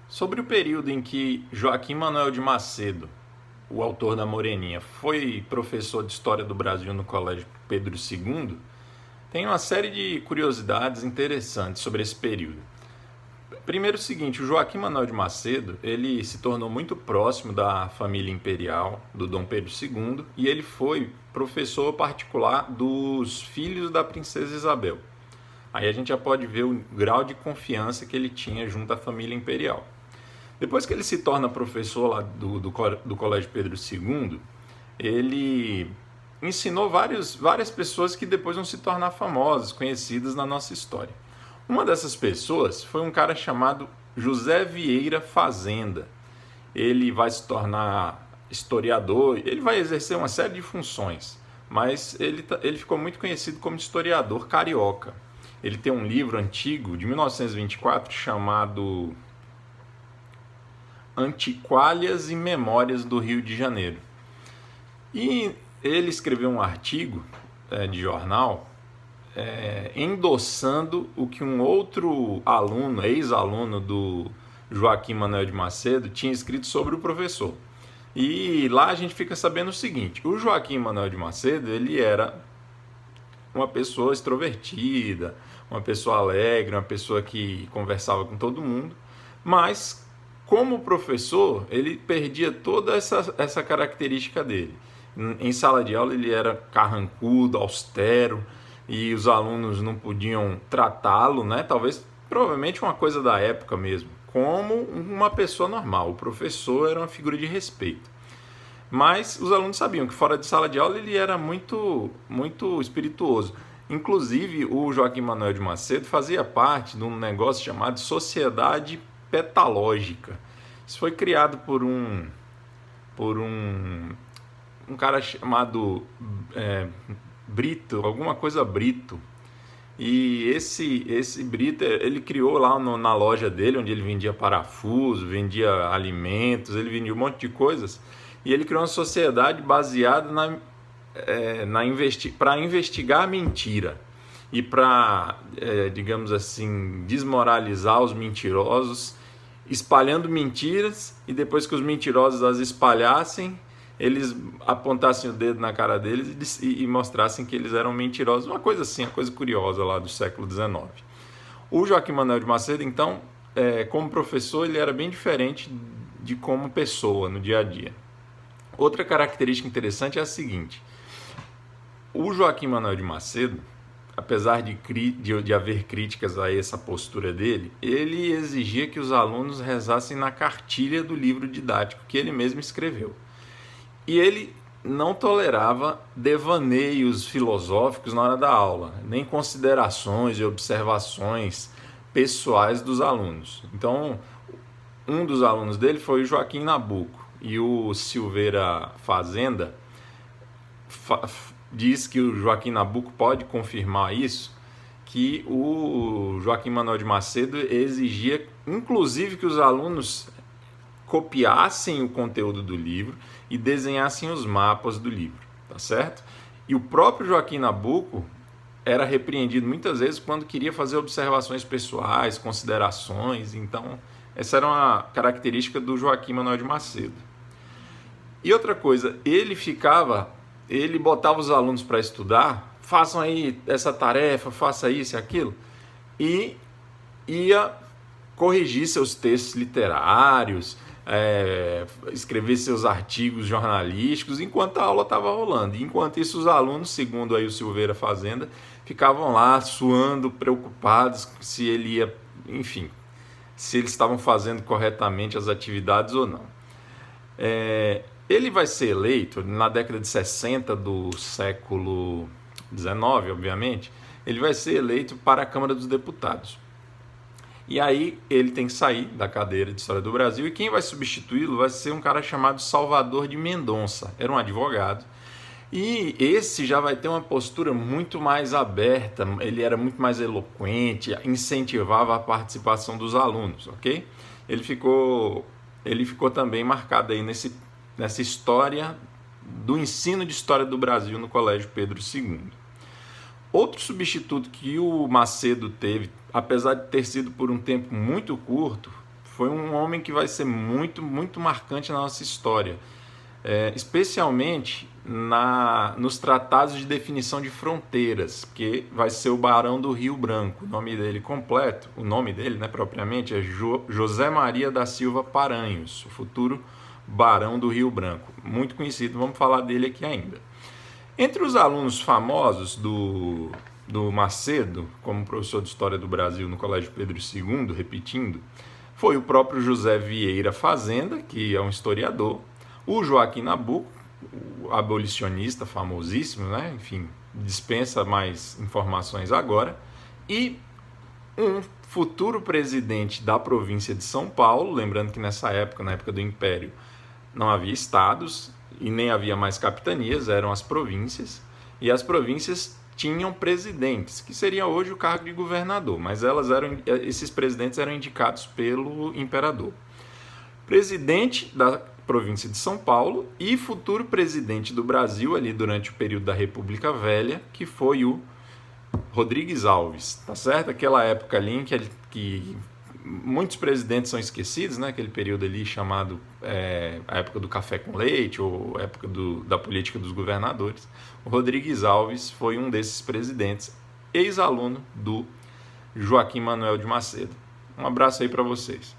Sobre o período em que Joaquim Manuel de Macedo, o autor da Moreninha, foi professor de História do Brasil no Colégio Pedro II, tem uma série de curiosidades interessantes sobre esse período. Primeiro o seguinte, o Joaquim Manuel de Macedo, ele se tornou muito próximo da família imperial do Dom Pedro II e ele foi professor particular dos filhos da princesa Isabel. Aí a gente já pode ver o grau de confiança que ele tinha junto à família imperial. Depois que ele se torna professor lá do Colégio Pedro II, ele ensinou várias pessoas que depois vão se tornar famosas, conhecidas na nossa história. Uma dessas pessoas foi um cara chamado José Vieira Fazenda. Ele vai se tornar historiador, ele vai exercer uma série de funções, mas ele ficou muito conhecido como historiador carioca. Ele tem um livro antigo, de 1924, chamado Antiquárias e Memórias do Rio de Janeiro. E ele escreveu um artigo de jornal endossando o que um outro aluno, ex-aluno do Joaquim Manuel de Macedo, tinha escrito sobre o professor. E lá a gente fica sabendo o seguinte: o Joaquim Manuel de Macedo, ele era uma pessoa extrovertida, uma pessoa alegre, uma pessoa que conversava com todo mundo, mas como professor, ele perdia toda essa característica dele. Em sala de aula ele era carrancudo, austero, e os alunos não podiam tratá-lo, né? Provavelmente uma coisa da época mesmo, como uma pessoa normal. O professor era uma figura de respeito. Mas os alunos sabiam que fora de sala de aula ele era muito espirituoso. Inclusive, o Joaquim Manuel de Macedo fazia parte de um negócio chamado Sociedade Petalógica. Isso foi criado por um cara chamado Brito, alguma coisa Brito. E esse Brito, ele criou lá na loja dele, onde ele vendia parafuso, vendia alimentos, ele vendia um monte de coisas. E ele criou uma sociedade baseada para investigar a mentira e para, digamos assim, desmoralizar os mentirosos, espalhando mentiras, e depois que os mentirosos as espalhassem, eles apontassem o dedo na cara deles e mostrassem que eles eram mentirosos. Uma coisa assim, uma coisa curiosa lá do século XIX. O Joaquim Manuel de Macedo, então, como professor, ele era bem diferente de como pessoa no dia a dia. Outra característica interessante é a seguinte: o Joaquim Manuel de Macedo, apesar de haver críticas a essa postura dele, ele exigia que os alunos rezassem na cartilha do livro didático que ele mesmo escreveu. E ele não tolerava devaneios filosóficos na hora da aula, nem considerações e observações pessoais dos alunos. Então, um dos alunos dele foi o Joaquim Nabuco, e o Silveira Fazenda diz que o Joaquim Nabuco pode confirmar isso, que o Joaquim Manuel de Macedo exigia, inclusive, que os alunos copiassem o conteúdo do livro e desenhassem os mapas do livro, tá certo? E o próprio Joaquim Nabuco era repreendido muitas vezes quando queria fazer observações pessoais, considerações. Então, essa era uma característica do Joaquim Manuel de Macedo. E outra coisa, ele botava os alunos para estudar, façam aí essa tarefa, faça isso e aquilo, e ia corrigir seus textos literários, escrever seus artigos jornalísticos enquanto a aula estava rolando. Enquanto isso, os alunos, segundo aí o Silveira Fazenda, ficavam lá suando, preocupados se ele ia, enfim, se eles estavam fazendo corretamente as atividades ou não. Ele vai ser eleito na década de 60 do século XIX, obviamente. Ele vai ser eleito para a Câmara dos Deputados. E aí ele tem que sair da cadeira de História do Brasil, e quem vai substituí-lo vai ser um cara chamado Salvador de Mendonça. Era um advogado. E esse já vai ter uma postura muito mais aberta, ele era muito mais eloquente, incentivava a participação dos alunos, ok? Ele ficou também marcado aí nessa história do ensino de História do Brasil no Colégio Pedro II. Outro substituto que o Macedo teve, apesar de ter sido por um tempo muito curto, foi um homem que vai ser muito, muito marcante na nossa história, especialmente nos tratados de definição de fronteiras, que vai ser o Barão do Rio Branco. O nome dele completo, o nome dele, né, propriamente, é José Maria da Silva Paranhos, o futuro Barão do Rio Branco, muito conhecido, vamos falar dele aqui ainda. Entre os alunos famosos do Macedo, como professor de História do Brasil no Colégio Pedro II, repetindo, foi o próprio José Vieira Fazenda, que é um historiador, o Joaquim Nabuco, o abolicionista famosíssimo, né? Enfim, dispensa mais informações agora, e um futuro presidente da província de São Paulo, lembrando que nessa época, na época do Império, não havia estados e nem havia mais capitanias, eram as províncias, e as províncias tinham presidentes, que seria hoje o cargo de governador, mas esses presidentes eram indicados pelo imperador. Presidente da província de São Paulo e futuro presidente do Brasil ali durante o período da República Velha, que foi o Rodrigues Alves, tá certo? Aquela época ali em que muitos presidentes são esquecidos, né? Aquele período ali chamado a época do café com leite, ou a época da política dos governadores. O Rodrigues Alves foi um desses presidentes, ex-aluno do Joaquim Manuel de Macedo. Um abraço aí para vocês.